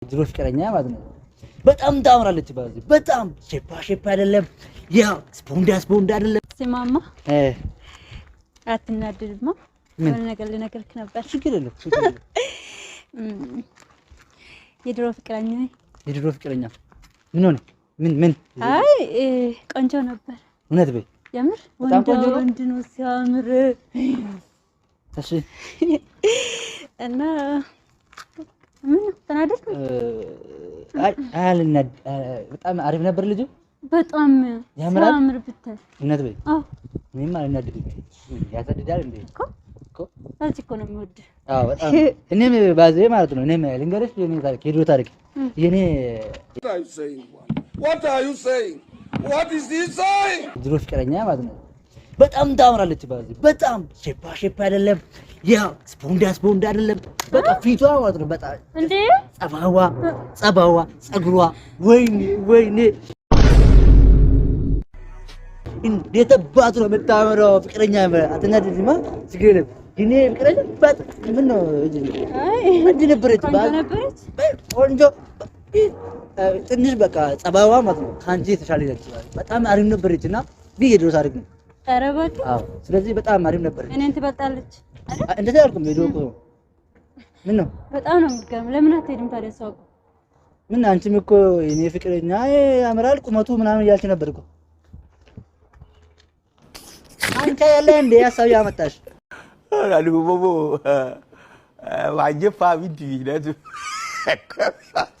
ድሮ ፍቅረኛ ማለት ነው። በጣም ታምራለች ባዚ በጣም ሼፓ አይደለም ያ ስፖንዳ አይደለም። ስማማ አትናደድማ ምን ነገር ልነግርህ ነበር። ችግር የለም የድሮ ፍቅረኛ ምን ሆነ? ምን አይ ቆንጆ ነበር። እውነት በይ የምር በጣም ቆንጆ ነው። ወንድ ነው ሲያምር። እሺ እና ምን ተናደድክ? በጣም አሪፍ ነበር ልጁ በጣም ሲያምር ብታይ። እውነት በይ እኔማ አልናደድም። ያሳድዳል እንዴ እኮ አንቺ እኮ ነው የሚወድህ። አዎ በጣም እኔም ባዜ ማለት ነው። እኔም ልንገርሽ የኔ ታሪክ የድሮ ታሪክ የኔ What are you saying? What is he saying? ድሮ ፍቅረኛ ማለት ነው። በጣም ታምራለች ባዚ በጣም ሼፓ አይደለም ያ ስፖንዳ አይደለም። በቃ ፊቷ ማለት ነው በጣም እንዴ ጸባዋ ጸጉሯ ወይኔ እንዴት አባቱ ነው የምታምረው። ፍቅረኛ አትናደድማ ችግር የለም። እኔ ፍቅረኛ በጣም ምን ነው እንዴ ነበረች ቆንጆ ትንሽ በቃ ጸባዋ ማለት ነው ካንቺ የተሻለ ነች። በጣም አሪፍ ነበረችና ግን የድሮ ታሪክ ነው። ኧረ እባክህ አዎ። ስለዚህ በጣም አሪፍ ነበረች። እኔን ትበልጣለች እንደዛ አልኩም። የድሮ እኮ ምን ነው በጣም ነው የምትገርም። ለምን አትሄድም ታዲያ? ሰው ምን አንቺም እኮ የኔ ፍቅረኛ ያምራል ቁመቱ ምናምን እያልሽ ነበር እኮ አንተ ያለ እንደ ሀሳብ ያመጣሽ Bobo, why you find me?